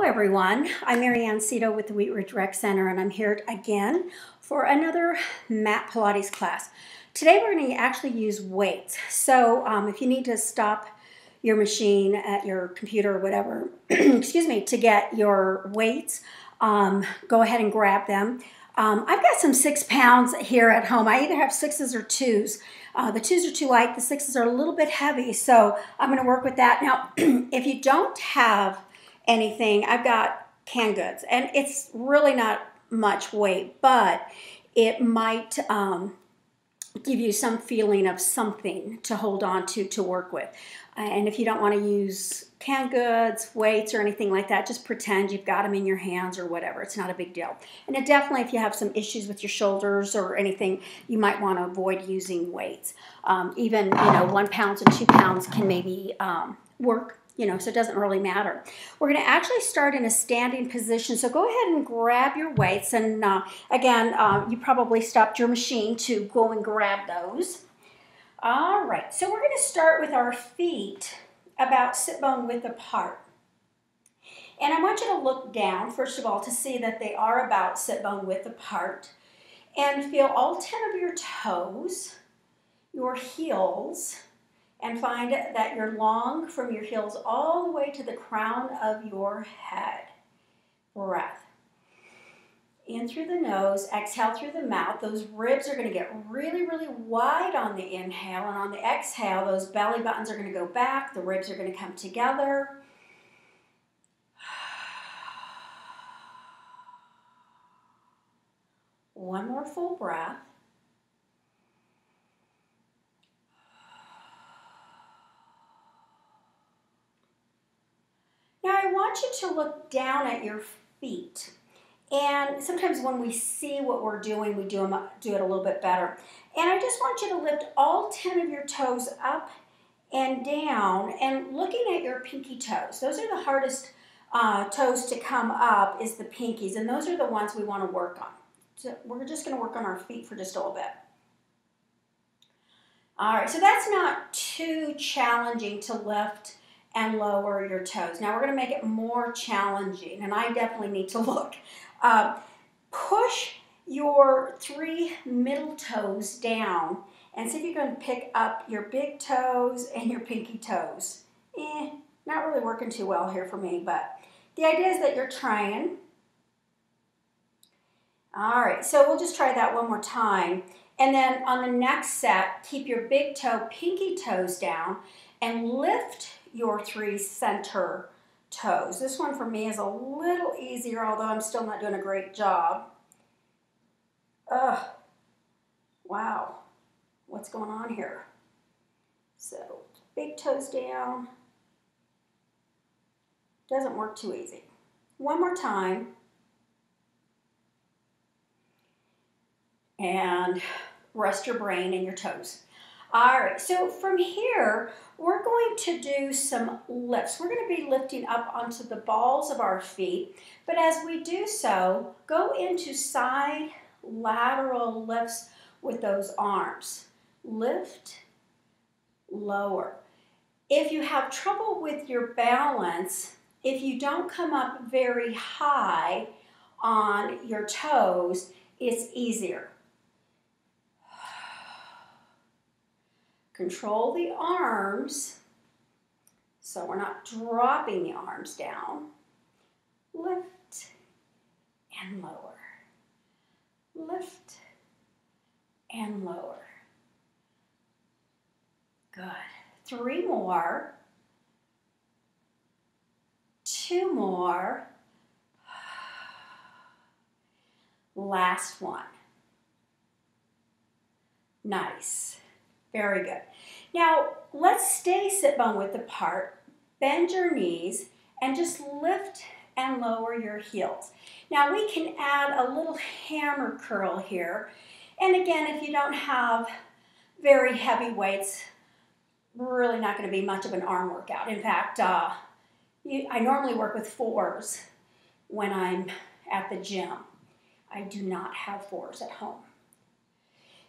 everyone. I'm Marianne Cito with the Wheat Ridge Rec Center, and I'm here again for another mat Pilates class. Today we're going to actually use weights. So if you need to stop your machine at your computer or whatever, excuse me, to get your weights, go ahead and grab them. I've got some 6 pounds here at home. I either have 6s or 2s. The 2s are too light, the 6s are a little bit heavy, so I'm going to work with that. Now, if you don't have anything, I've got canned goods, and it's really not much weight, but it might give you some feeling of something to hold on to work with. And if you don't want to use canned goods, weights, or anything like that, just pretend you've got them in your hands or whatever. It's not a big deal. And it definitely, if you have some issues with your shoulders or anything, you might want to avoid using weights. Even, 1 pound and 2 pounds can maybe work, so it doesn't really matter. We're going to actually start in a standing position. So go ahead and grab your weights. And again, you probably stopped your machine to go and grab those. All right, so we're going to start with our feet about sit bone width apart. And I want you to look down, first of all, to see that they are about sit bone width apart. And feel all 10 of your toes, your heels, and find that you're long from your heels all the way to the crown of your head. Breath. In through the nose, exhale through the mouth. Those ribs are going to get really, really wide on the inhale, and on the exhale, those belly buttons are going to go back. The ribs are going to come together. One more full breath. Now I want you to look down at your feet. And sometimes when we see what we're doing, we do it a little bit better. And I just want you to lift all 10 of your toes up and down and looking at your pinky toes. Those are the hardest toes to come up, is the pinkies. And those are the ones we want to work on. So we're just going to work on our feet for just a little bit. All right, so that's not too challenging to lift and lower your toes. Now we're going to make it more challenging, and I definitely need to look. Push your 3 middle toes down and see if you can pick up your big toes and your pinky toes. Not really working too well here for me, but the idea is that you're trying. All right, so we'll just try that one more time. And then on the next set, keep your big toe, pinky toes down and lift your 3 center toes. This one for me is a little easier, although I'm still not doing a great job. Wow, what's going on here? So big toes down. Doesn't work too easy. One more time. And rest your brain and your toes. All right, so from here, we're going to do some lifts. We're going to be lifting up onto the balls of our feet, but as we do so, go into side lateral lifts with those arms. Lift, lower. If you have trouble with your balance, if you don't come up very high on your toes, it's easier. Control the arms so we're not dropping the arms down. Lift and lower. Lift and lower. Good. 3 more. 2 more. Last one. Nice. Very good. Now, let's stay sit bone width apart, bend your knees, and just lift and lower your heels. Now, we can add a little hammer curl here. And again, if you don't have very heavy weights, really not going to be much of an arm workout. In fact, I normally work with 4s when I'm at the gym. I do not have 4s at home.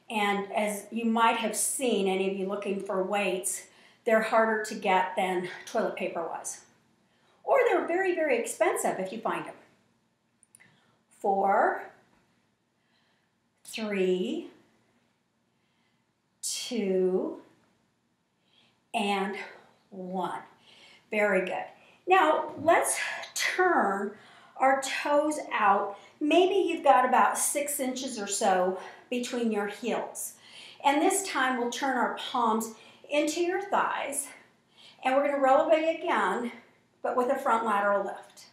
And as you might have seen, any of you looking for weights, they're harder to get than toilet paper was. or they're very, very expensive if you find them. 4, 3, 2, and 1. Very good. Now let's turn our toes out. Maybe you've got about 6 inches or so between your heels. And this time we'll turn our palms into your thighs, and we're going to elevate again, but with a front lateral lift.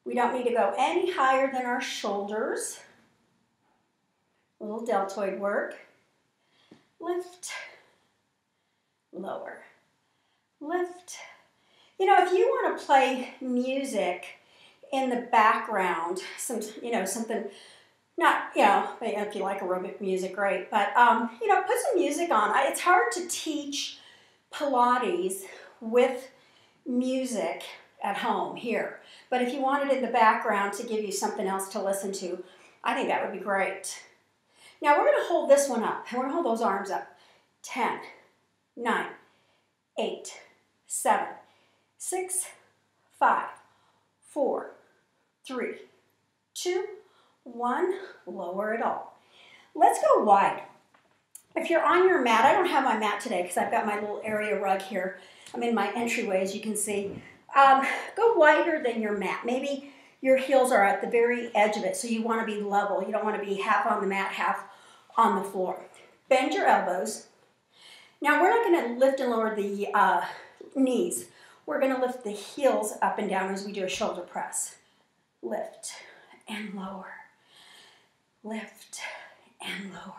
We don't need to go any higher than our shoulders. A little deltoid work. Lift, lower, lift. You know, if you want to play music in the background, something not, if you like aerobic music, great, but, put some music on. It's hard to teach Pilates with music at home here, but if you want it in the background to give you something else to listen to, I think that would be great. Now we're going to hold this one up, and we're going to hold those arms up. 10, 9, 8, 7, 6, 5, 4, 3, 2, 1. Lower it all. Let's go wide. If you're on your mat, I don't have my mat today because I've got my little area rug here. I'm in my entryway, as you can see. Go wider than your mat. Maybe your heels are at the very edge of it, so you want to be level. You don't want to be half on the mat, half on the floor. Bend your elbows. Now we're not going to lift and lower the knees. We're going to lift the heels up and down as we do a shoulder press. Lift and lower. Lift and lower.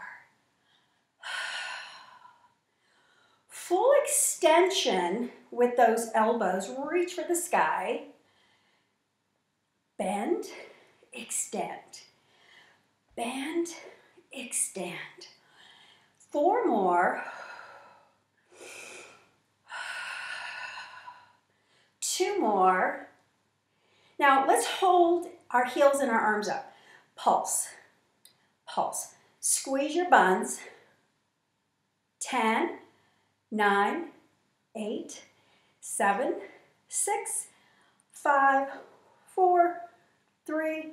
Full extension with those elbows. Reach for the sky. Bend, extend. Bend, extend. 4 more. 2 more. Now let's hold our heels and our arms up. Pulse, pulse. Squeeze your buns. 10, 9, 8, 7, 6, 5, 4, 3,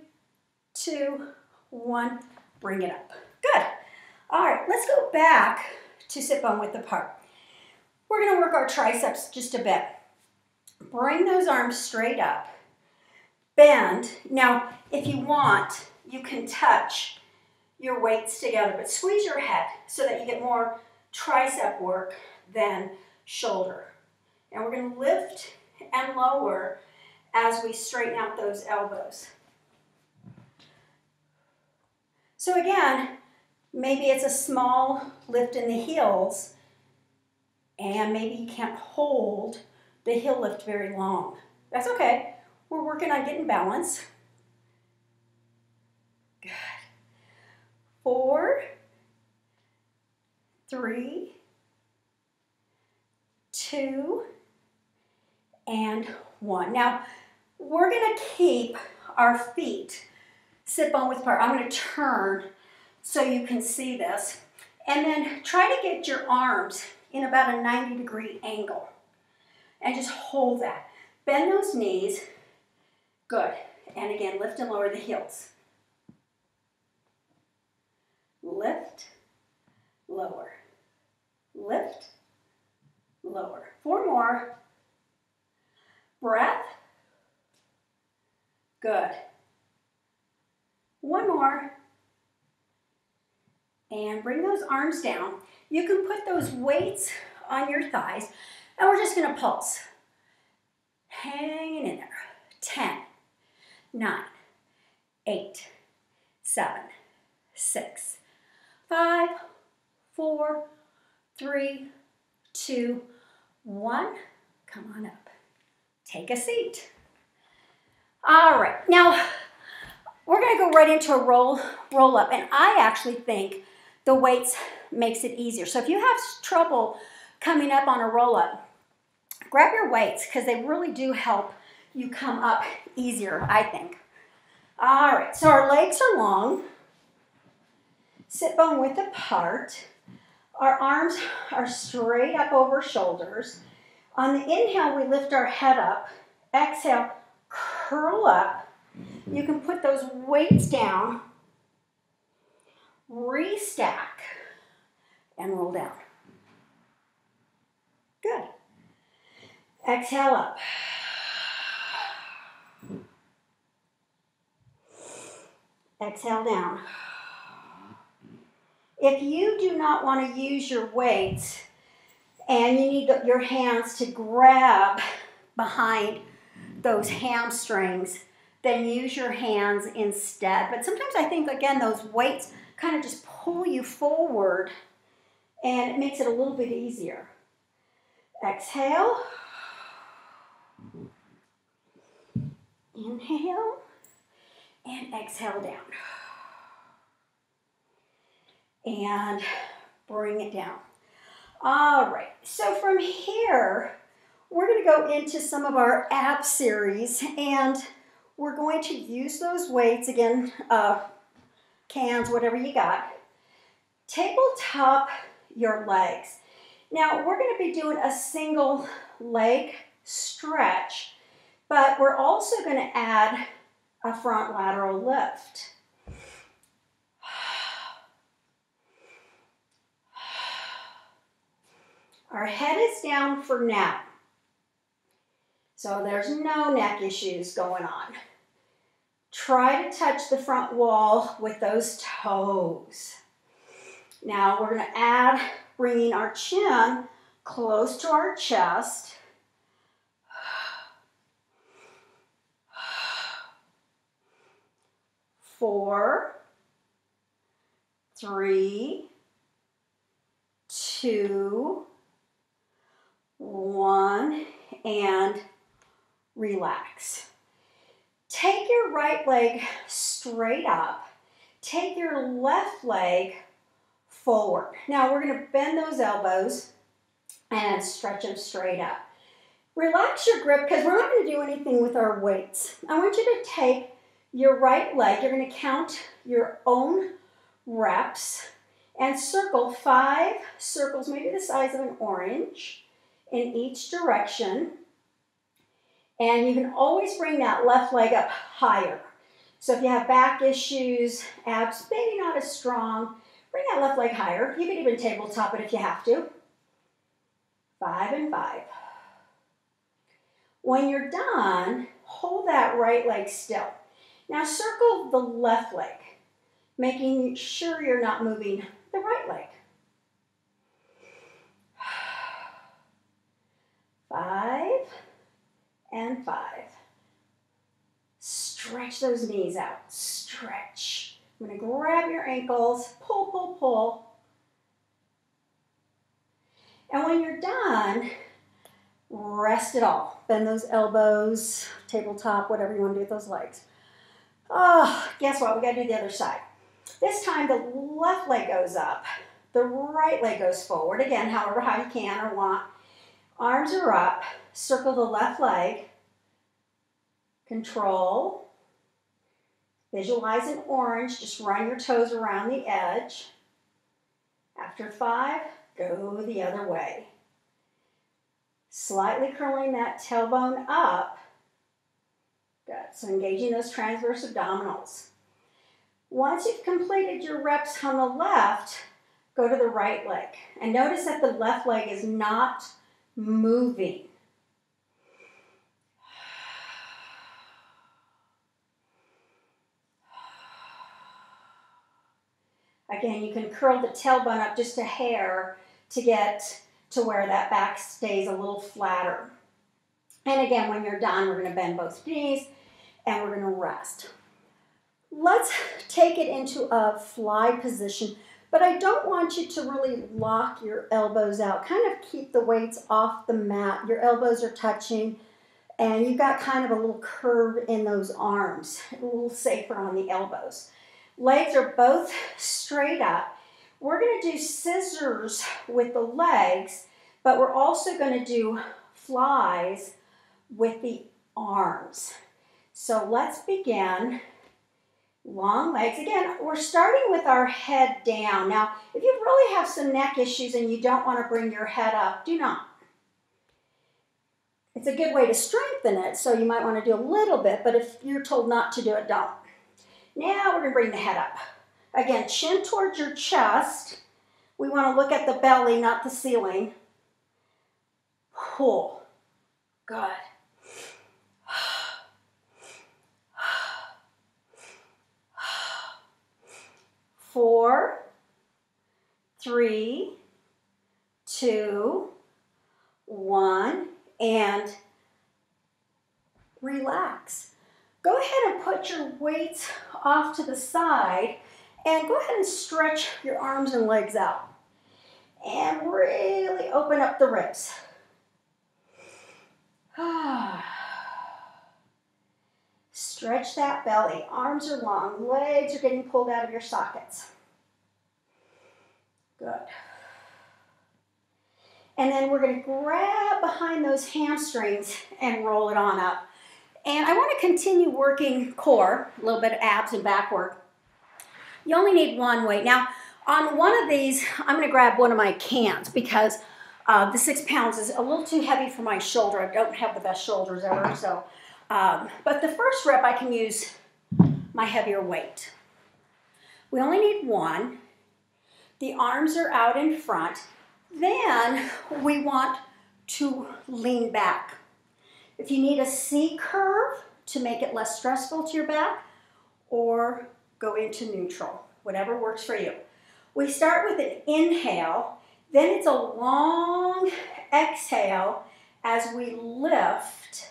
2, 1. Bring it up. Good. All right, let's go back to sit bone width apart. We're going to work our triceps just a bit. Bring those arms straight up. Bend. Now, if you want, you can touch your weights together, but squeeze your head so that you get more tricep work than shoulder. And we're going to lift and lower as we straighten out those elbows. So again, maybe it's a small lift in the heels, and maybe you can't hold the heel lift very long. That's okay. We're working on getting balance. Good. 4, 3, 2, and 1. Now, we're going to keep our feet sit bone width apart. I'm going to turn so you can see this. And then try to get your arms in about a 90-degree angle. And just hold that. Bend those knees. Good. And again, lift and lower the heels. Lift, lower. Lift, lower. 4 more. Breath. Good. 1 more. And bring those arms down. You can put those weights on your thighs, and we're just going to pulse. Hanging in there. 10, 9, 8, 7, 6, 5, 4, 3, 2, 1. Come on up. Take a seat. All right. Now, we're going to go right into a roll up, and I actually think the weights makes it easier. So if you have trouble coming up on a roll up, grab your weights because they really do help you come up easier, I think. All right, so our legs are long, sit bone width apart. Our arms are straight up over shoulders. On the inhale, we lift our head up Exhale, curl up. You can put those weights down, restack, and roll down. Good. Exhale up. Exhale down. If you do not want to use your weights and you need your hands to grab behind those hamstrings, then use your hands instead. But sometimes I think, again, those weights kind of just pull you forward and it makes it a little bit easier. Exhale. Inhale. And exhale down. And bring it down. All right, so from here, we're going to go into some of our ab series, and we're going to use those weights, again, cans, whatever you got. Tabletop your legs. Now, we're going to be doing a single leg stretch, but we're also going to add a front lateral lift. Our head is down for now, so there's no neck issues going on. Try to touch the front wall with those toes. Now we're going to add, bringing our chin close to our chest. 4, 3, 2, 1, and relax. Take your right leg straight up. Take your left leg forward. Now we're going to bend those elbows and stretch them straight up. Relax your grip because we're not going to do anything with our weights. I want you to take your right leg. You're going to count your own reps and circle 5 circles, maybe the size of an orange, in each direction. And you can always bring that left leg up higher. So if you have back issues, abs maybe not as strong, bring that left leg higher. You can even tabletop it if you have to. 5 and 5. When you're done, hold that right leg still. Now circle the left leg, making sure you're not moving the right leg. 5 and 5. Stretch those knees out. Stretch. I'm going to grab your ankles, pull, pull, pull. And when you're done, rest it all. Bend those elbows, tabletop, whatever you want to do with those legs. Oh, guess what? We got to do the other side. This time the left leg goes up, the right leg goes forward. Again, however high you can or want. Arms are up. Circle the left leg. Control. Visualize an orange. Just run your toes around the edge. After 5, go the other way. Slightly curling that tailbone up. Good. So engaging those transverse abdominals. Once you've completed your reps on the left, go to the right leg. And notice that the left leg is not moving. Again, you can curl the tailbone up just a hair to get to where that back stays a little flatter. And again, when you're done, we're going to bend both knees and we're going to rest. Let's take it into a fly position, but I don't want you to really lock your elbows out. Kind of keep the weights off the mat. Your elbows are touching and you've got kind of a little curve in those arms, a little safer on the elbows. Legs are both straight up. We're going to do scissors with the legs, but we're also going to do flies with the arms. So let's begin. Long legs. Again, we're starting with our head down. Now, if you really have some neck issues and you don't want to bring your head up, do not. It's a good way to strengthen it, so you might want to do a little bit, but if you're told not to do it, don't. Now we're going to bring the head up. Again, chin towards your chest. We want to look at the belly, not the ceiling. Pull. Good. 4, 3, 2, 1, and relax. Go ahead and put your weights off to the side and go ahead and stretch your arms and legs out. And really open up the ribs. Stretch that belly. Arms are long. Legs are getting pulled out of your sockets. Good. And then we're going to grab behind those hamstrings and roll it on up. And I want to continue working core, a little bit of abs and back work. You only need one weight. Now, on one of these, I'm going to grab one of my cans because the 6 pounds is a little too heavy for my shoulder. I don't have the best shoulders ever. So, but the first rep, I can use my heavier weight. We only need one. The arms are out in front. Then we want to lean back. If you need a C curve to make it less stressful to your back, or go into neutral, whatever works for you. We start with an inhale, then it's a long exhale as we lift.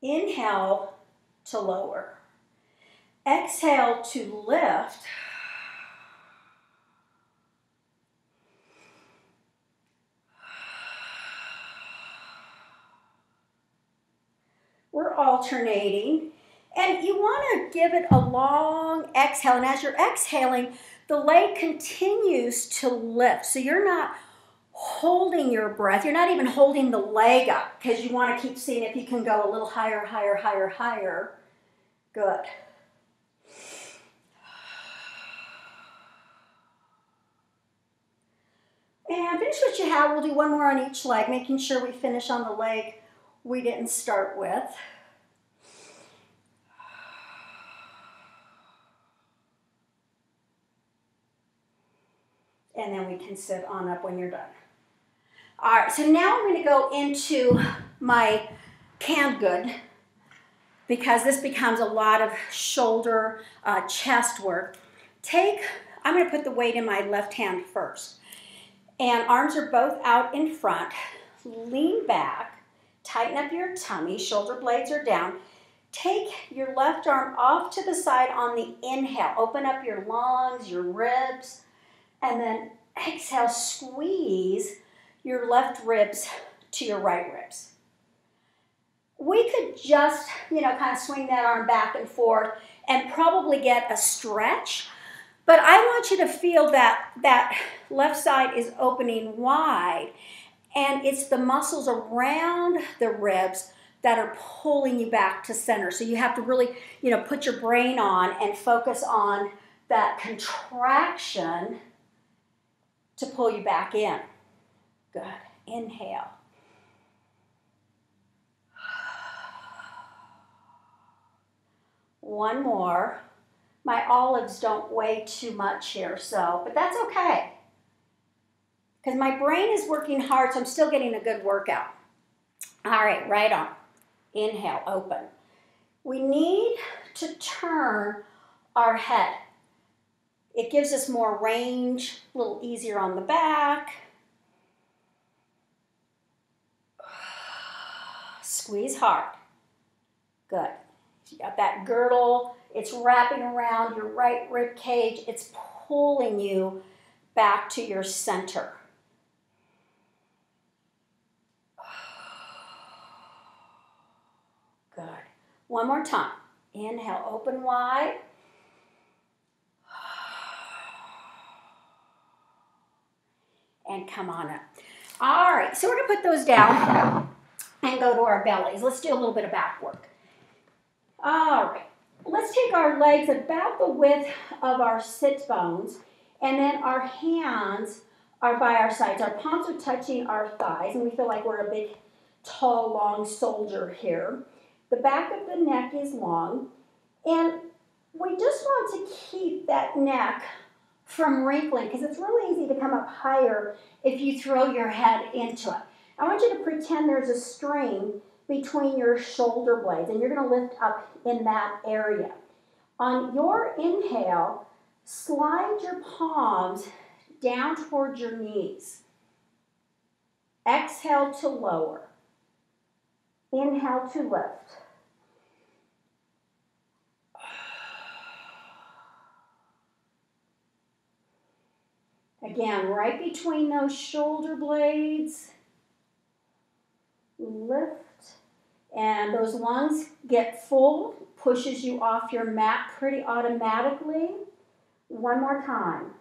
Inhale to lower. Exhale to lift. We're alternating. And you want to give it a long exhale. And as you're exhaling, the leg continues to lift. So you're not holding your breath. You're not even holding the leg up because you want to keep seeing if you can go a little higher, higher, higher, higher. Good. And finish what you have. We'll do one more on each leg, making sure we finish on the leg we didn't start with. And then we can sit on up when you're done. All right, so now I'm going to go into my canned good because this becomes a lot of shoulder, chest work. I'm going to put the weight in my left hand first. And arms are both out in front. Lean back, tighten up your tummy, shoulder blades are down. Take your left arm off to the side on the inhale. Open up your lungs, your ribs. And then exhale, squeeze your left ribs to your right ribs. We could just, kind of swing that arm back and forth and probably get a stretch. But I want you to feel that left side is opening wide. And it's the muscles around the ribs that are pulling you back to center. So you have to really, put your brain on and focus on that contraction to pull you back in. Good. Inhale. One more. My olives don't weigh too much here, but that's okay. Because my brain is working hard, so I'm still getting a good workout. All right, right on. Inhale, open. We need to turn our head. It gives us more range, a little easier on the back. Squeeze hard. Good. You got that girdle. It's wrapping around your right rib cage. It's pulling you back to your center. Good. One more time. Inhale, open wide. And come on up. All right, so we're going to put those down and go to our bellies. Let's do a little bit of back work. All right, let's take our legs about the width of our sit bones, and then our hands are by our sides. Our palms are touching our thighs, and we feel like we're a big tall, long soldier here. The back of the neck is long, and we just want to keep that neck from wrinkling because it's really easy to come up higher if you throw your head into it. I want you to pretend there's a string between your shoulder blades, and you're going to lift up in that area. On your inhale, slide your palms down towards your knees. Exhale to lower. Inhale to lift. Again, right between those shoulder blades. Lift. And those lungs get full, pushes you off your mat pretty automatically. One more time.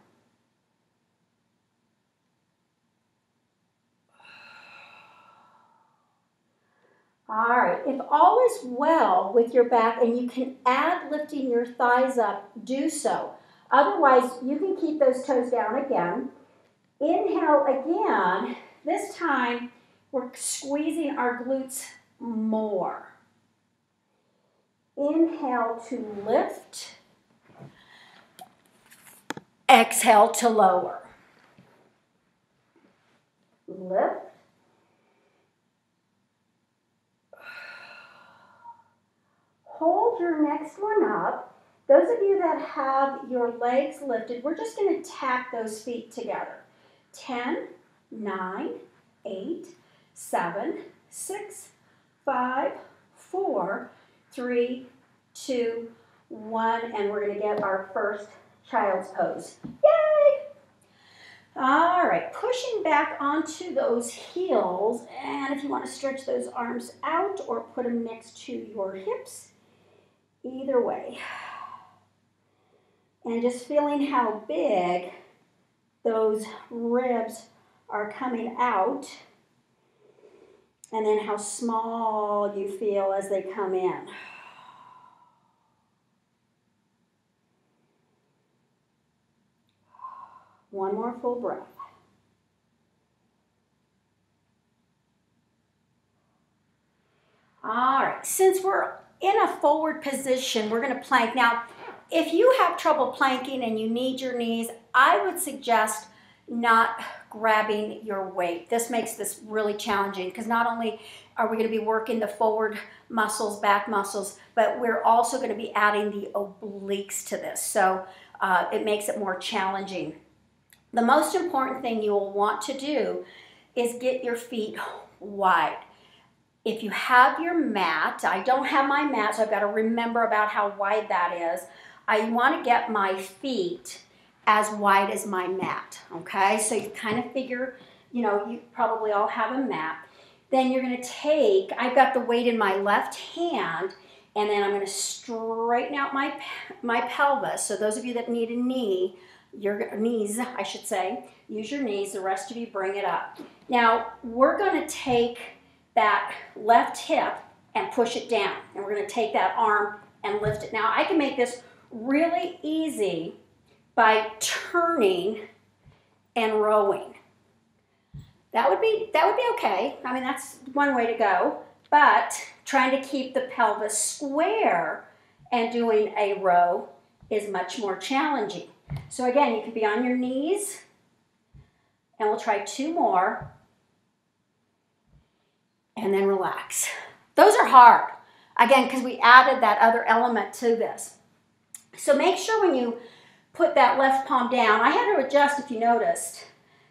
All right, if all is well with your back and you can add lifting your thighs up, do so. Otherwise, you can keep those toes down again. Inhale again. This time, we're squeezing our glutes more. Inhale to lift. Exhale to lower. Lift. Hold your next one up. Those of you that have your legs lifted, we're just going to tap those feet together. 10, 9, 8, 7, 6, 5, 4, 3, 2, 1, and we're going to get our first child's pose. Yay! All right, pushing back onto those heels, and if you want to stretch those arms out or put them next to your hips, either way. And just feeling how big those ribs are coming out, and then how small you feel as they come in. One more full breath. All right, since we're in a forward position, we're going to plank. Now, if you have trouble planking and you need your knees, I would suggest not grabbing your weight. This makes this really challenging because not only are we going to be working the forward muscles, back muscles, but we're also going to be adding the obliques to this. So it makes it more challenging. The most important thing you will want to do is get your feet wide. If you have your mat, I don't have my mat, so I've got to remember about how wide that is. I want to get my feet as wide as my mat, okay? So you kind of figure, you probably all have a mat. Then you're going to take, I've got the weight in my left hand, and then I'm going to straighten out my pelvis. So those of you that need a knee, your knees, I should say, use your knees. The rest of you bring it up. Now, we're going to take that left hip and push it down. And we're going to take that arm and lift it. Now, I can make this really easy by turning and rowing. That would be okay. I mean, that's one way to go. But trying to keep the pelvis square and doing a row is much more challenging. So again, you can be on your knees, and we'll try 2 more, and then relax. Those are hard, again, because we added that other element to this. So make sure when you put that left palm down, I had to adjust if you noticed,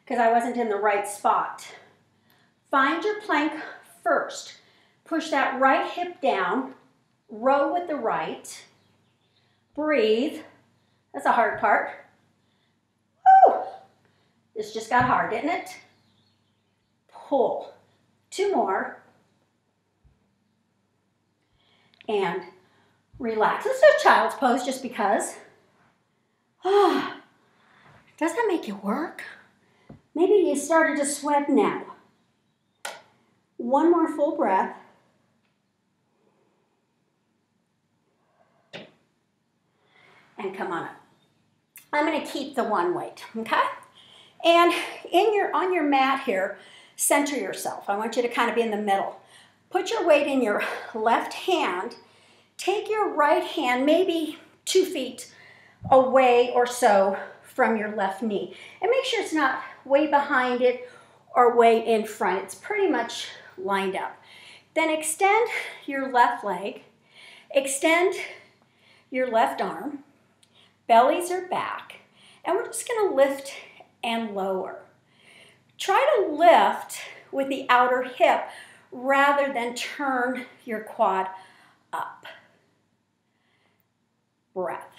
because I wasn't in the right spot. Find your plank first. Push that right hip down, row with the right, breathe. That's a hard part. Woo! This just got hard, didn't it? Pull. 2 more. And relax. Let's do a child's pose just because. Does that make you work? Maybe you started to sweat now. 1 more full breath. And come on up. I'm going to keep the 1 weight, okay? And on your mat here, center yourself. I want you to kind of be in the middle. Put your weight in your left hand. Take your right hand maybe 2 feet away or so from your left knee. And make sure it's not way behind it or way in front. It's pretty much lined up. Then extend your left leg. Extend your left arm. Bellies are back. And we're just going to lift and lower. Try to lift with the outer hip rather than turn your quad up. Breath.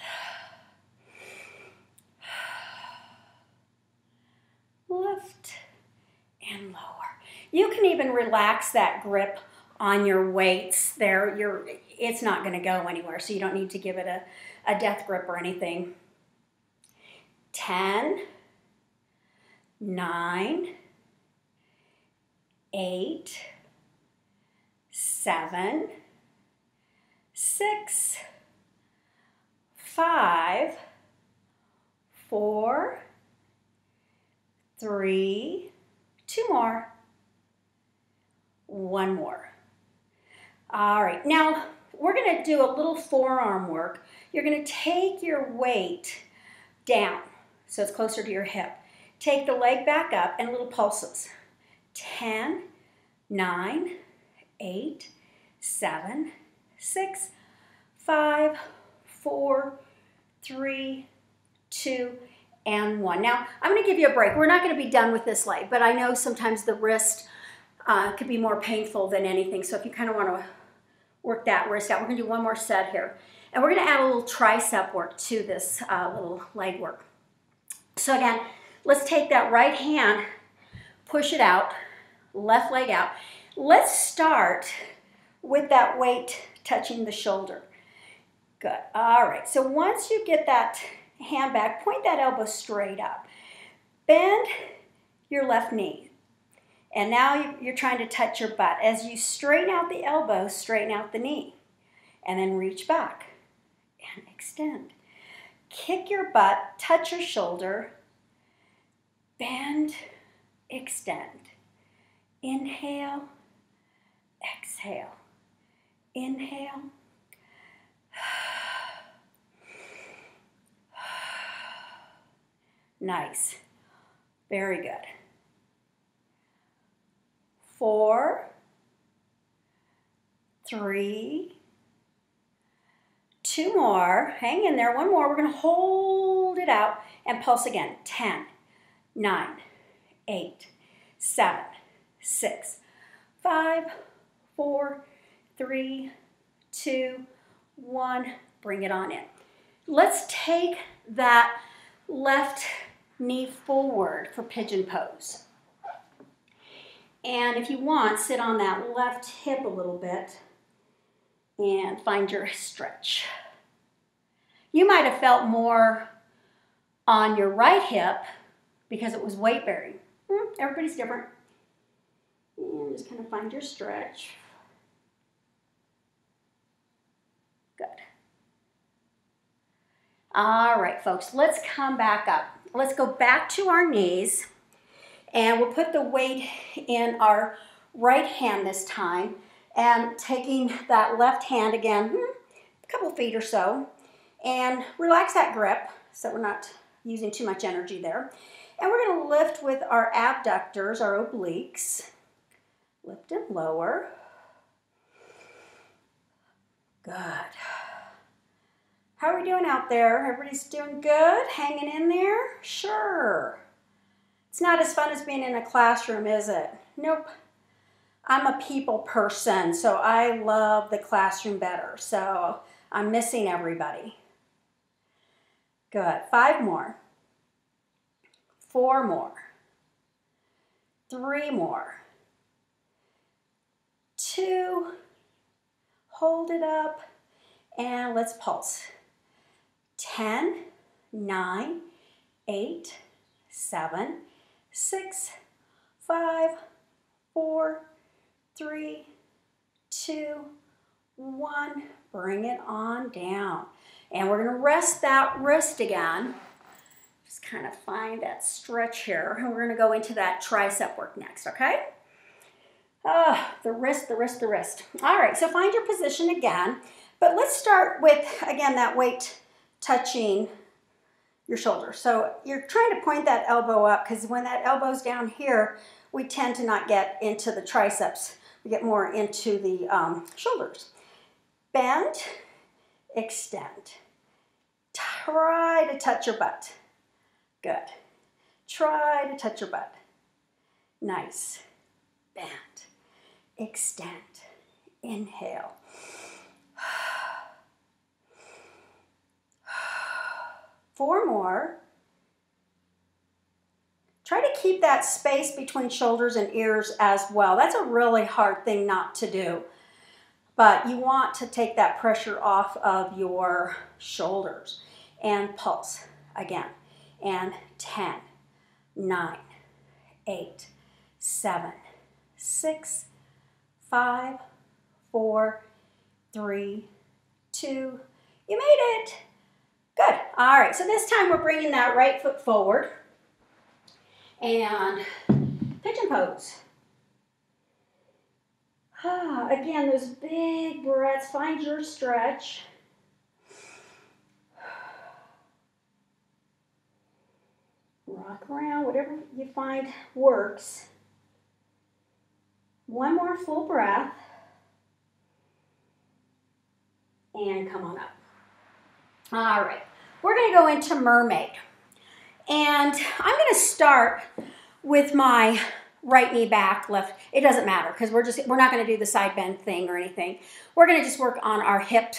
Lift and lower. You can even relax that grip on your weights there. It's not going to go anywhere, so you don't need to give it a death grip or anything. 10, 9, 8, 7, 6, 5, 4, 3, 2 more, 1 more. All right, now we're going to do a little forearm work. You're going to take your weight down so it's closer to your hip. Take the leg back up and little pulses. 10, 9, 8, 7, 6, 5, 4, 3, 2, and 1. Now, I'm going to give you a break. We're not going to be done with this leg, but I know sometimes the wrist could be more painful than anything. So if you kind of want to work that wrist out, we're going to do one more set here. And we're going to add a little tricep work to this little leg work. So again, let's take that right hand, push it out, left leg out. Let's start with that weight touching the shoulder. Good. All right. So once you get that hand back, point that elbow straight up. Bend your left knee. And now you're trying to touch your butt. As you straighten out the elbow, straighten out the knee. And then reach back and extend. Kick your butt, touch your shoulder, bend, extend. Inhale, exhale. Inhale. Nice. Very good. 4, 3, 2 more. Hang in there. 1 more. We're going to hold it out and pulse again. 10, 9, 8, 7, 6, 5, 4, 3, 2, 1. Bring it on in. Let's take that left knee forward for pigeon pose. And if you want, sit on that left hip a little bit and find your stretch. You might have felt more on your right hip because it was weight bearing. Everybody's different. And just kind of find your stretch. Good. All right, folks, let's come back up. Let's go back to our knees. And we'll put the weight in our right hand this time. And taking that left hand again, a couple feet or so. And relax that grip so we're not using too much energy there. And we're going to lift with our abductors, our obliques. Lift and lower. Good. How are we doing out there? Everybody's doing good? Hanging in there? Sure. It's not as fun as being in a classroom, is it? Nope. I'm a people person, so I love the classroom better. So I'm missing everybody. Good. 5 more. 4 more. 3 more. 2. Hold it up. And let's pulse. 10, 9, 8, 7, 6, 5, 4, 3, 2, 1. Bring it on down. And we're going to rest that wrist again. Just kind of find that stretch here. And we're going to go into that tricep work next, okay? The wrist, the wrist, the wrist. All right, so find your position again. But let's start with, again, that weight touching your shoulder. So you're trying to point that elbow up because when that elbow's down here, we tend to not get into the triceps. We get more into the shoulders. Bend, extend. Try to touch your butt. Good. Try to touch your butt. Nice. Bend. Extend. Inhale. Four more. Try to keep that space between shoulders and ears as well. That's a really hard thing not to do. But you want to take that pressure off of your shoulders. And pulse again. And 10, 9, 8, 7, 6, 5, 4, 3, 2. You made it. Good. All right, so this time we're bringing that right foot forward. And pigeon pose. Again, those big breaths. Find your stretch. Rock around, whatever you find works. One more full breath. And come on up. All right, we're going to go into mermaid. And I'm going to start with my right knee back, left. It doesn't matter because we're not going to do the side bend thing or anything. We're going to just work on our hip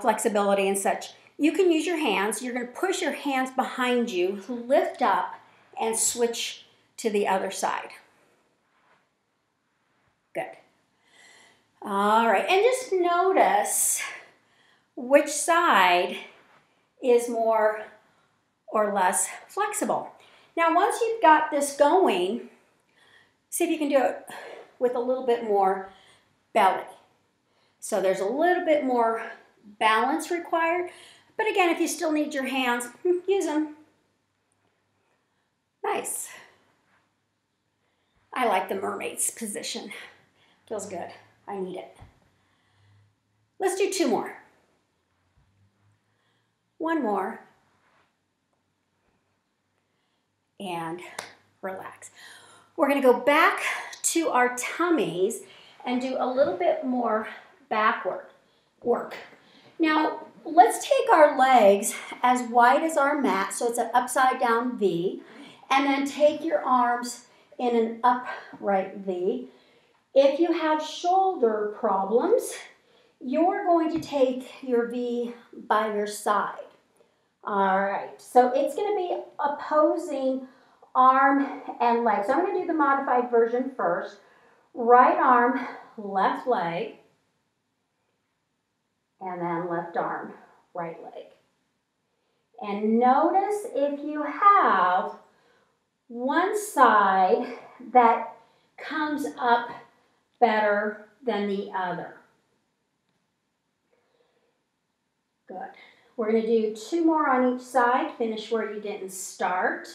flexibility and such. You can use your hands. You're going to push your hands behind you, lift up, and switch to the other side. Good. All right, and just notice which side is more or less flexible. Now, once you've got this going, see if you can do it with a little bit more belly. So there's a little bit more balance required. But again, if you still need your hands, use them. Nice. I like the mermaid's position. Feels good. I need it. Let's do two more. One more. And relax. We're going to go back to our tummies and do a little bit more backward work. Now, let's take our legs as wide as our mat, so it's an upside down V, and then take your arms in an upright V. If you have shoulder problems, you're going to take your V by your side. All right, so it's going to be opposing arm and leg. So I'm going to do the modified version first. Right arm, left leg, and then left arm, right leg. And notice if you have one side that comes up better than the other. Good. We're going to do two more on each side. Finish where you didn't start.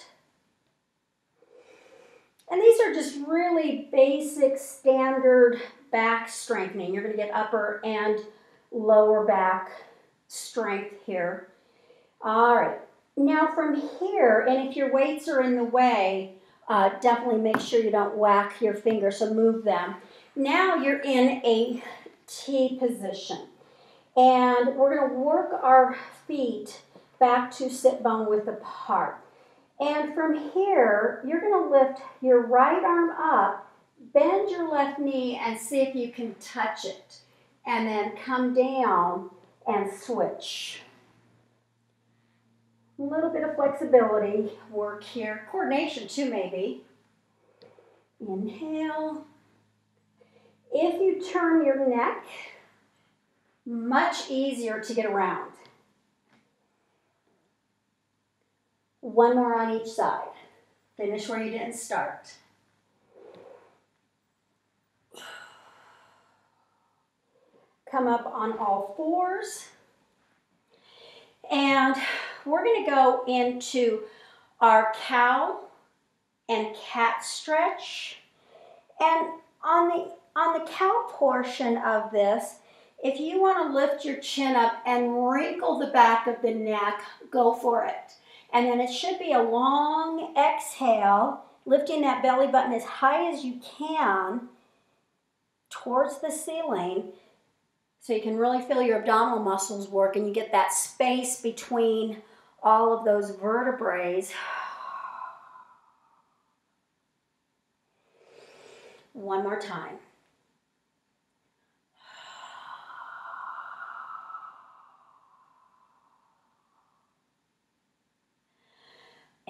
And these are just really basic, standard back strengthening. You're going to get upper and lower back strength here. All right. Now from here, and if your weights are in the way, definitely make sure you don't whack your fingers, so move them. Now you're in a T position. And we're going to work our feet back to sit bone width apart. And from here, you're going to lift your right arm up, bend your left knee, and see if you can touch it. And then come down and switch. A little bit of flexibility work here. Coordination too, maybe. Inhale. If you turn your neck, much easier to get around. One more on each side. Finish where you didn't start. Come up on all fours. And we're going to go into our cow and cat stretch. And on the cow portion of this, if you want to lift your chin up and wrinkle the back of the neck, go for it. And then it should be a long exhale, lifting that belly button as high as you can towards the ceiling so you can really feel your abdominal muscles work and you get that space between all of those vertebrae. One more time.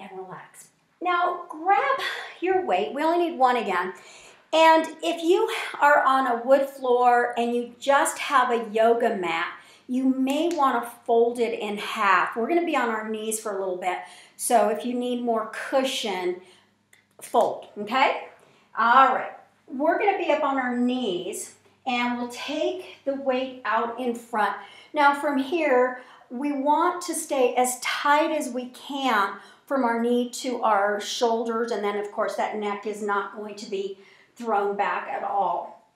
And relax. Now grab your weight. We only need one again. And if you are on a wood floor and you just have a yoga mat, you may want to fold it in half. We're going to be on our knees for a little bit. So if you need more cushion, fold, okay? All right. We're going to be up on our knees and we'll take the weight out in front. Now from here, we want to stay as tight as we can from our knee to our shoulders, and then of course that neck is not going to be thrown back at all.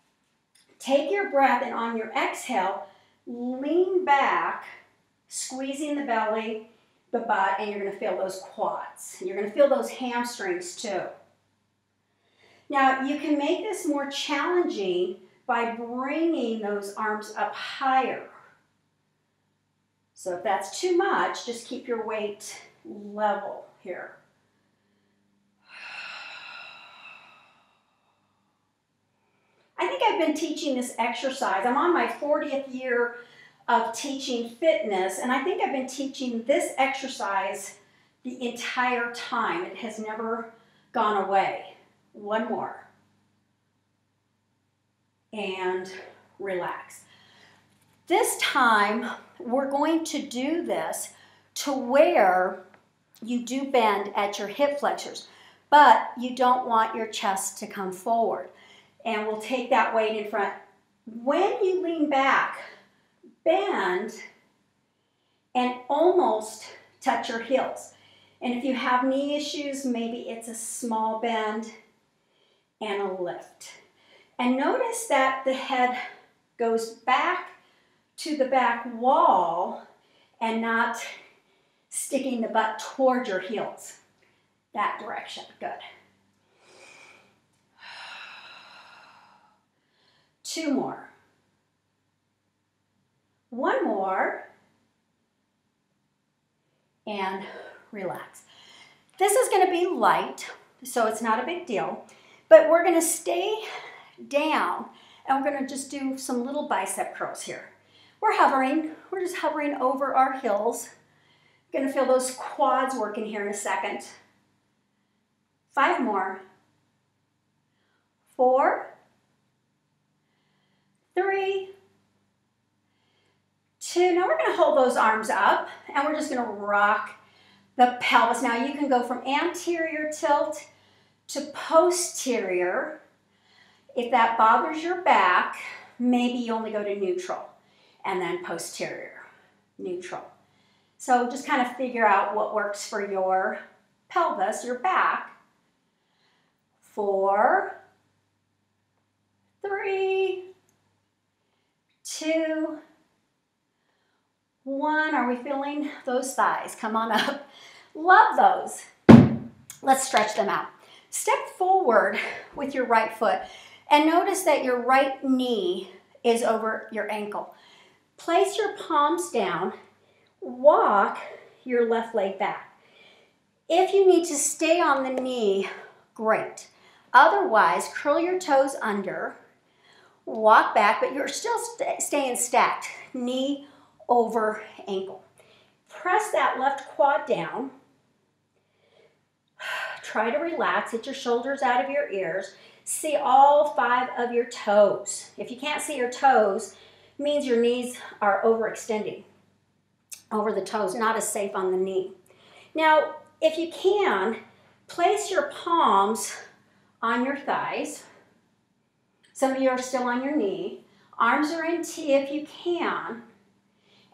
Take your breath and on your exhale, lean back, squeezing the belly, the butt, and you're going to feel those quads. You're going to feel those hamstrings too. Now you can make this more challenging by bringing those arms up higher. So if that's too much, just keep your weight level here. I think I've been teaching this exercise. I'm on my 40th year of teaching fitness, and I think I've been teaching this exercise the entire time. It has never gone away. One more. And relax. This time, we're going to do this to where you do bend at your hip flexors, but you don't want your chest to come forward. And we'll take that weight in front. When you lean back, bend and almost touch your heels. And if you have knee issues, maybe it's a small bend and a lift. And notice that the head goes back to the back wall and not sticking the butt towards your heels. That direction. Good. 2 more. 1 more. And relax. This is going to be light, so it's not a big deal. But we're going to stay down and we're going to just do some little bicep curls here. We're just hovering over our heels. Going to feel those quads working here in a second. 5 more. 4, 3, 2. Now we're going to hold those arms up and we're just going to rock the pelvis. Now you can go from anterior tilt to posterior. If that bothers your back, maybe you only go to neutral and then posterior, neutral. So just kind of figure out what works for your pelvis, your back. 4, 3, 2, 1. Are we feeling those thighs? Come on up. Love those. Let's stretch them out. Step forward with your right foot and notice that your right knee is over your ankle. Place your palms down. Walk your left leg back. If you need to stay on the knee, great. Otherwise, curl your toes under, walk back, but you're still staying stacked, knee over ankle. Press that left quad down. Try to relax, get your shoulders out of your ears. See all 5 of your toes. If you can't see your toes, it means your knees are overextending over the toes, not as safe on the knee. Now, if you can, place your palms on your thighs. Some of you are still on your knee. Arms are in T if you can.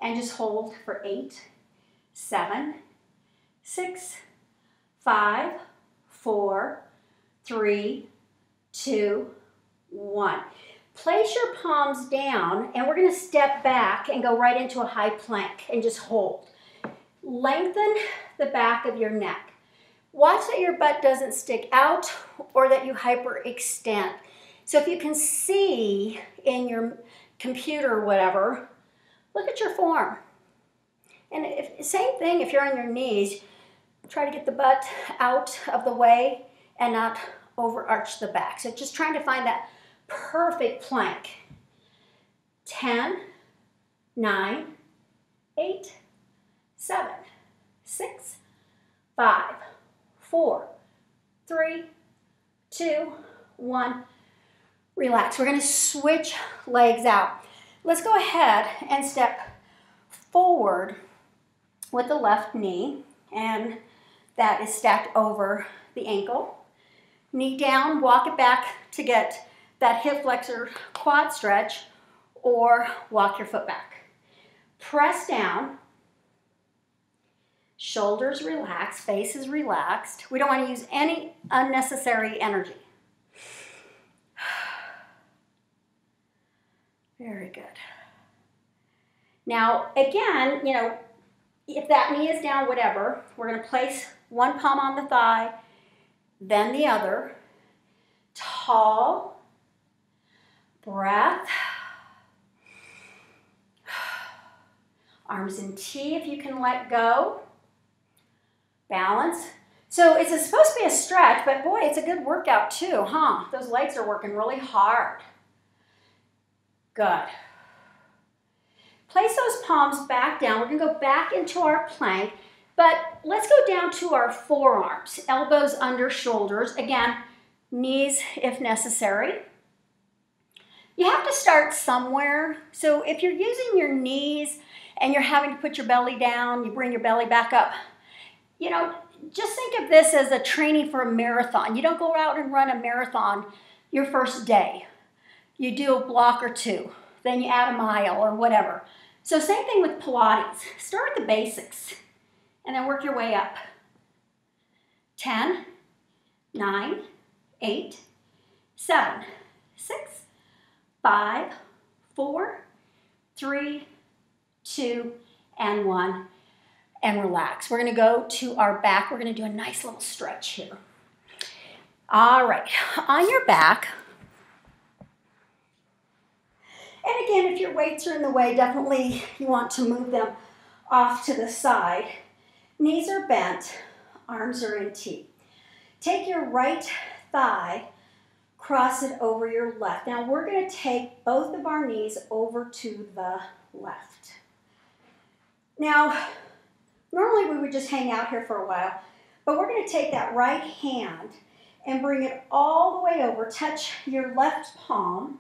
And just hold for 8, 7, 6, 5, 4, 3, 2, 1. Place your palms down, and we're going to step back and go right into a high plank and just hold. Lengthen the back of your neck. Watch that your butt doesn't stick out or that you hyperextend. So if you can see in your computer or whatever, look at your form. And same thing if you're on your knees, try to get the butt out of the way and not overarch the back. So just trying to find that perfect plank. 10, 9, 8, 7, 6, 5, 4, 3, 2, 1. Relax. We're going to switch legs out. Let's go ahead and step forward with the left knee, and that is stacked over the ankle. Knee down, walk it back to get that hip flexor quad stretch, or walk your foot back. Press down, shoulders relaxed, face is relaxed. We don't want to use any unnecessary energy. Very good. Now, again, if that knee is down, whatever, we're going to place one palm on the thigh, then the other. Tall breath. Arms in T if you can let go. Balance. So it's supposed to be a stretch, but boy, it's a good workout too, huh? Those legs are working really hard. Good. Place those palms back down. We're going to go back into our plank, but let's go down to our forearms. Elbows under shoulders. Again, knees if necessary. You have to start somewhere. So if you're using your knees and you're having to put your belly down, you bring your belly back up, just think of this as a training for a marathon. You don't go out and run a marathon your first day. You do a block or two, then you add a mile or whatever. So same thing with Pilates. Start with the basics and then work your way up. 10, 9, 8, 7, 6, 5, 4, 3, 2, and 1. And relax. We're going to go to our back. We're going to do a nice little stretch here. All right. On your back. And again, if your weights are in the way, definitely you want to move them off to the side. Knees are bent. Arms are in T. Take your right thigh, cross it over your left. Now we're going to take both of our knees over to the left. Now, normally we would just hang out here for a while, but we're going to take that right hand and bring it all the way over. Touch your left palm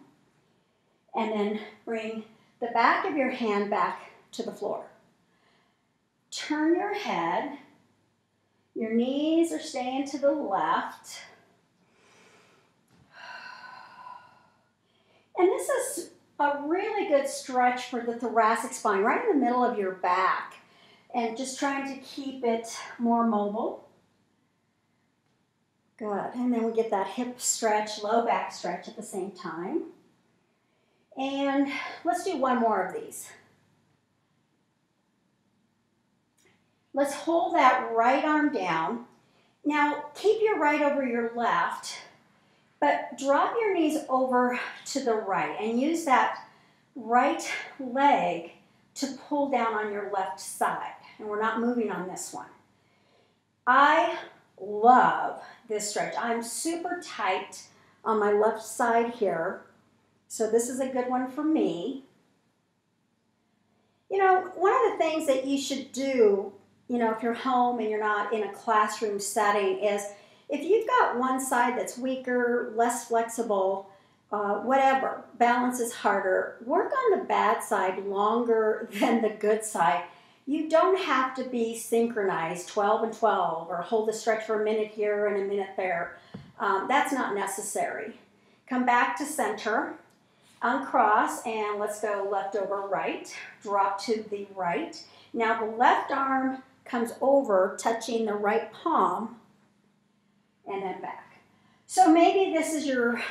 and then bring the back of your hand back to the floor. Turn your head. Your knees are staying to the left. And this is a really good stretch for the thoracic spine, right in the middle of your back. And just trying to keep it more mobile. Good. And then we get that hip stretch, low back stretch at the same time. And let's do one more of these. Let's hold that right arm down. Now, keep your right over your left, but drop your knees over to the right and use that right leg to pull down on your left side. And we're not moving on this one. I love this stretch. I'm super tight on my left side here, so this is a good one for me. One of the things that you should do, if you're home and you're not in a classroom setting, is if you've got one side that's weaker, less flexible, whatever, balance is harder, work on the bad side longer than the good side. You don't have to be synchronized 12 and 12 or hold the stretch for a minute here and a minute there. That's not necessary. Come back to center, uncross, and let's go left over right. Drop to the right. Now the left arm comes over, touching the right palm, and then back. So maybe this is your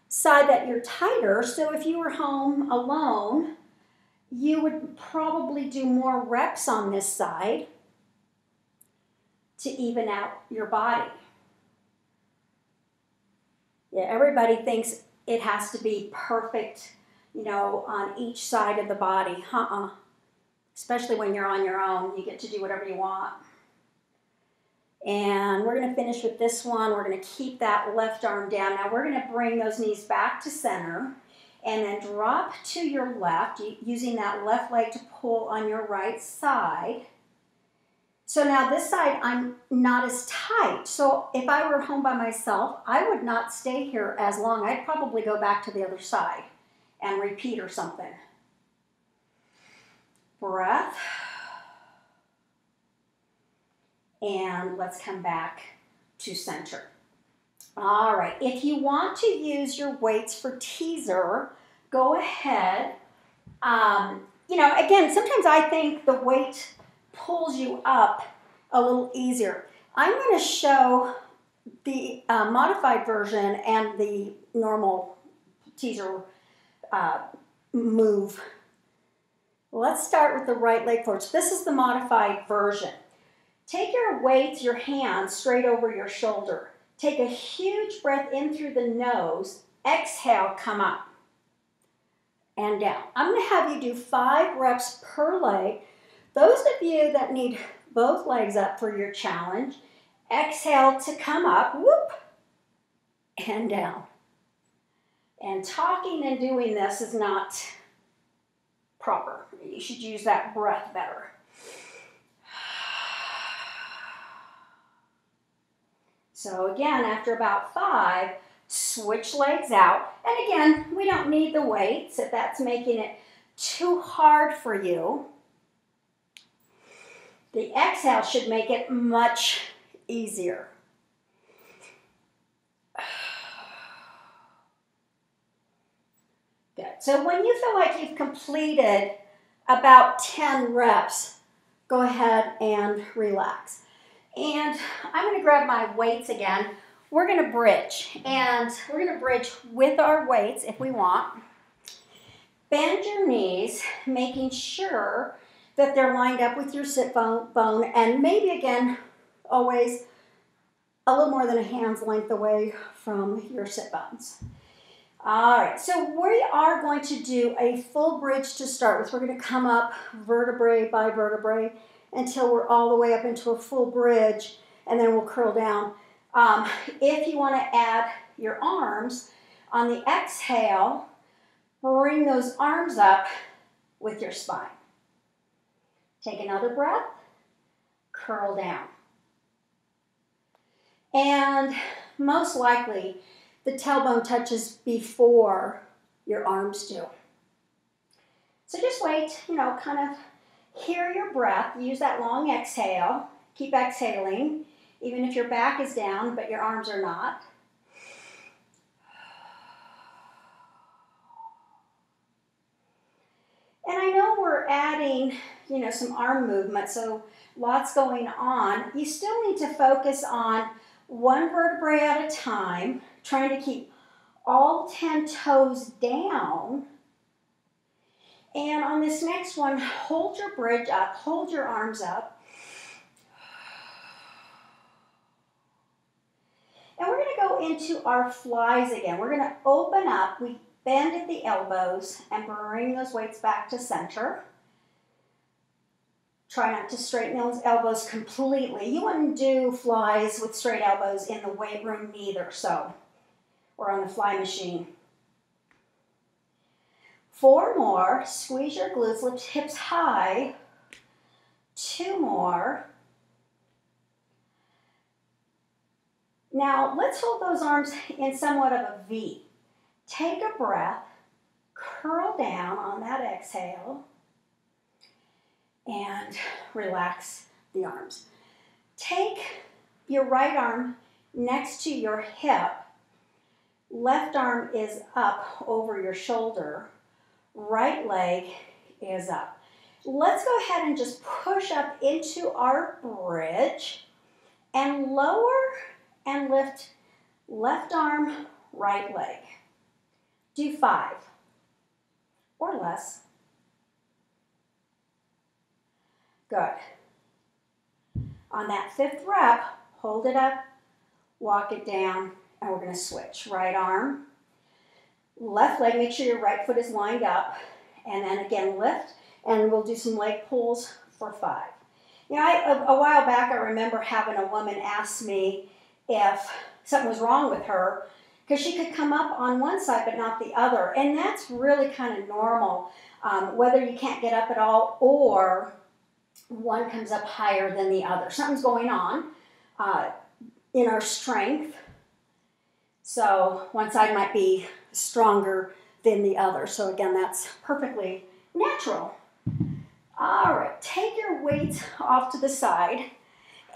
side that you're tighter, so if you were home alone, you would probably do more reps on this side to even out your body. Yeah, everybody thinks it has to be perfect, you know, on each side of the body. Especially when you're on your own, you get to do whatever you want. And we're going to finish with this one. We're going to keep that left arm down. Now we're going to bring those knees back to center and then drop to your left, using that left leg to pull on your right side. So now this side, I'm not as tight. So if I were home by myself, I would not stay here as long. I'd probably go back to the other side and repeat or something. Breath. And let's come back to center. All right, if you want to use your weights for teaser, go ahead. You know, again, sometimes I think the weight pulls you up a little easier. I'm going to show the modified version and the normal teaser move. Let's start with the right leg forward. So this is the modified version. Take your weights, your hands, straight over your shoulder. Take a huge breath in through the nose. Exhale, come up and down. I'm going to have you do 5 reps per leg. Those of you that need both legs up for your challenge, exhale to come up, whoop, and down. And talking and doing this is not proper. You should use that breath better. So again, after about 5, switch legs out. And again, we don't need the weights if that's making it too hard for you. The exhale should make it much easier. Good. So when you feel like you've completed about 10 reps, go ahead and relax. And I'm going to grab my weights again. We're going to bridge, and we're going to bridge with our weights if we want. Bend your knees, making sure that they're lined up with your sit bone, and maybe again, always a little more than a hand's length away from your sit bones. All right, so we are going to do a full bridge to start with. We're going to come up vertebrae by vertebrae until we're all the way up into a full bridge, and then we'll curl down. If you want to add your arms, on the exhale, bring those arms up with your spine. Take another breath, curl down. And most likely, the tailbone touches before your arms do. So just wait, you know, kind of hear your breath. Use that long exhale. Keep exhaling, even if your back is down, but your arms are not. And I know we're adding, you know, some arm movement, so lots going on. You still need to focus on one vertebrae at a time, trying to keep all 10 toes down. And on this next one, hold your bridge up, hold your arms up. And we're going to go into our flies again. We're going to open up, we bend at the elbows and bring those weights back to center. Try not to straighten those elbows completely. You wouldn't do flies with straight elbows in the weight room either, so, or on the fly machine. 4 more, squeeze your glutes, lift hips high. 2 more. Now, let's hold those arms in somewhat of a V. Take a breath, curl down on that exhale, and relax the arms. Take your right arm next to your hip. Left arm is up over your shoulder. Right leg is up. Let's go ahead and just push up into our bridge and lower and lift left arm, right leg. Do 5 or less. Good. On that 5th rep, hold it up, walk it down, and we're going to switch. Right arm, left leg, make sure your right foot is lined up, and then again lift, and we'll do some leg pulls for 5. You know, a while back I remember having a woman ask me if something was wrong with her because she could come up on one side but not the other, and that's really kind of normal, whether you can't get up at all or one comes up higher than the other. Something's going on in our strength. So one side might be stronger than the other. So again, that's perfectly natural. All right, take your weights off to the side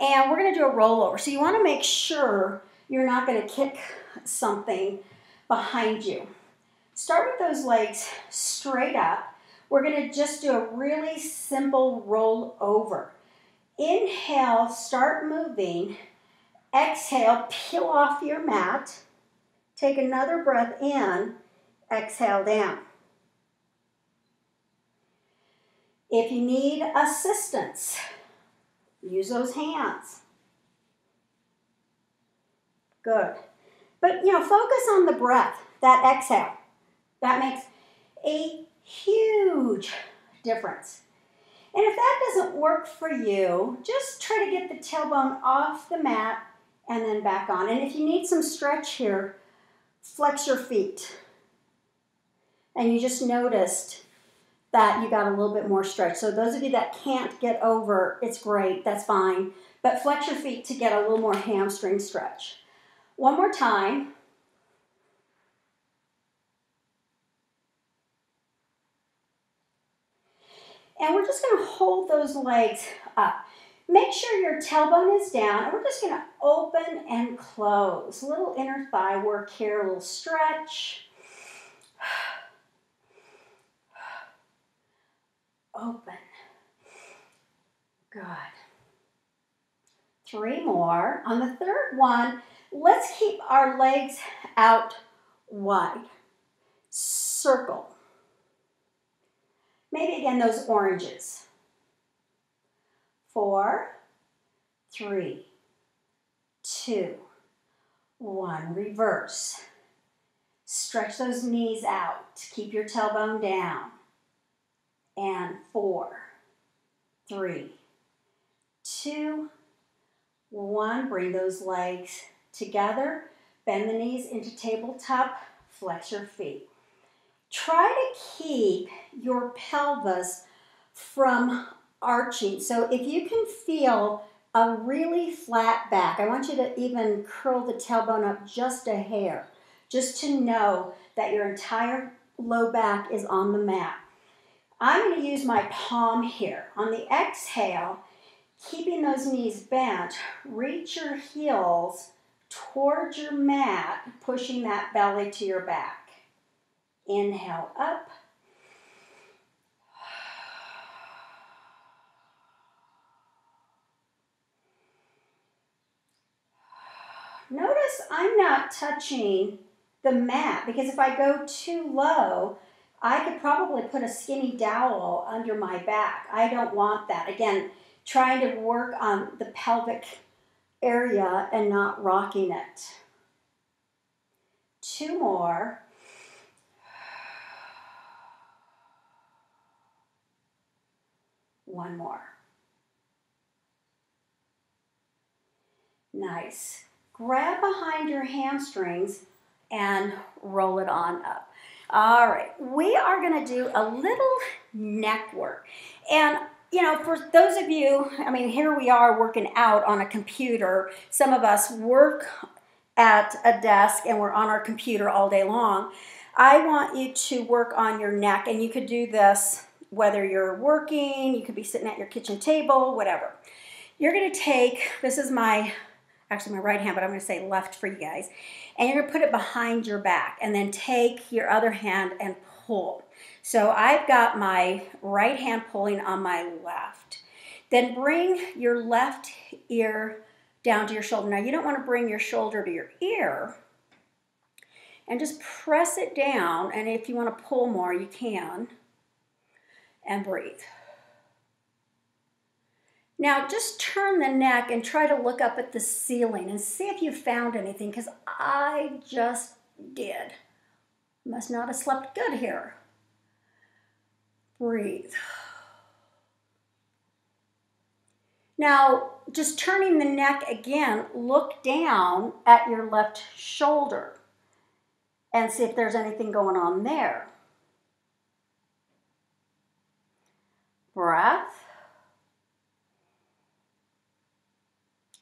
and we're going to do a rollover. So you want to make sure you're not going to kick something behind you. Start with those legs straight up. We're going to just do a really simple roll over. Inhale, start moving. Exhale, peel off your mat. Take another breath in. Exhale down. If you need assistance, use those hands. Good. But, focus on the breath, that exhale. That makes a huge difference. And if that doesn't work for you, just try to get the tailbone off the mat and then back on. And if you need some stretch here, flex your feet. And you just noticed that you got a little bit more stretch. So those of you that can't get over, it's great, that's fine. But flex your feet to get a little more hamstring stretch. One more time. And we're just going to hold those legs up. Make sure your tailbone is down, and we're just going to open and close. A little inner thigh work here, a little stretch. Open. Good. 3 more. On the 3rd one, let's keep our legs out wide. Circle. Maybe again those oranges. 4, 3, 2, 1. Reverse. Stretch those knees out. Keep your tailbone down. And 4, 3, 2, 1. Bring those legs together. Bend the knees into tabletop. Flex your feet. Try to keep your pelvis from arching. So if you can feel a really flat back, I want you to even curl the tailbone up just a hair, just to know that your entire low back is on the mat. I'm going to use my palm here. On the exhale, keeping those knees bent, reach your heels towards your mat, pushing that belly to your back. Inhale up. Notice I'm not touching the mat because if I go too low, I could probably put a skinny dowel under my back. I don't want that. Again, trying to work on the pelvic area and not rocking it. 2 more. One more. Nice. Grab behind your hamstrings and roll it on up. All right, we are going to do a little neck work. And, for those of you, here we are working out on a computer. Some of us work at a desk and we're on our computer all day long. I want you to work on your neck, and you could do this whether you're working, you could be sitting at your kitchen table, whatever. You're going to take, this is my right hand, but I'm going to say left for you guys. And you're going to put it behind your back and then take your other hand and pull. So I've got my right hand pulling on my left. Then bring your left ear down to your shoulder. Now, you don't want to bring your shoulder to your ear. And just press it down, and if you want to pull more, you can. And breathe. Now, just turn the neck and try to look up at the ceiling and see if you found anything, because I just did. Must not have slept good here. Breathe. Now, just turning the neck again, look down at your left shoulder and see if there's anything going on there. Breath.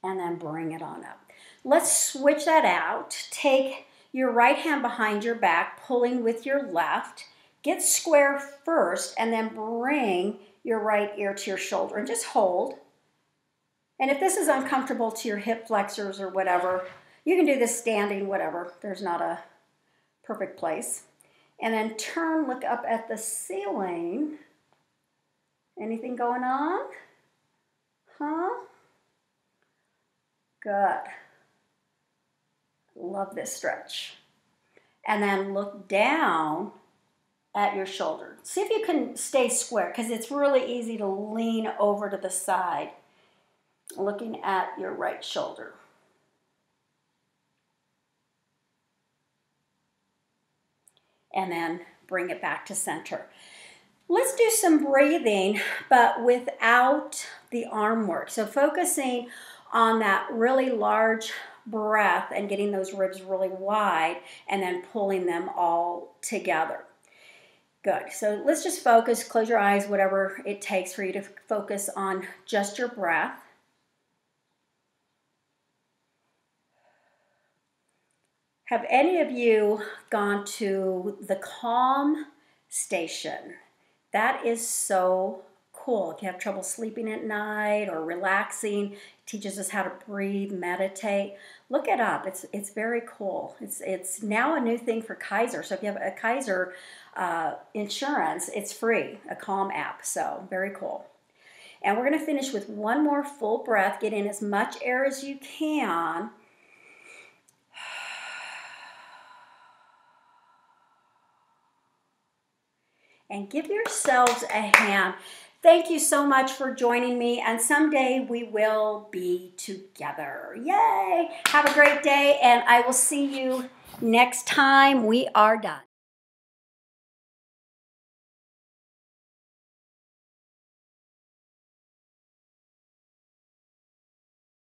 And then bring it on up. Let's switch that out. Take your right hand behind your back, pulling with your left. Get square first, and then bring your right ear to your shoulder, and just hold. And if this is uncomfortable to your hip flexors or whatever, you can do this standing, whatever. There's not a perfect place. And then turn, look up at the ceiling. Anything going on? Huh? Good. Love this stretch. And then look down at your shoulder. See if you can stay square, because it's really easy to lean over to the side, looking at your right shoulder. And then bring it back to center. Let's do some breathing, but without the arm work. So focusing on that really large breath and getting those ribs really wide, and then pulling them all together. Good. So let's just focus, close your eyes, whatever it takes for you to focus on just your breath. Have any of you gone to the Calm Station? That is so cool. If you have trouble sleeping at night or relaxing, it teaches us how to breathe, meditate. Look it up. It's very cool. It's now a new thing for Kaiser. So if you have a Kaiser insurance, it's free, a Calm app. So very cool. And we're going to finish with one more full breath. Get in as much air as you can. And give yourselves a hand. Thank you so much for joining me, and someday we will be together. Yay! Have a great day, and I will see you next time we are done.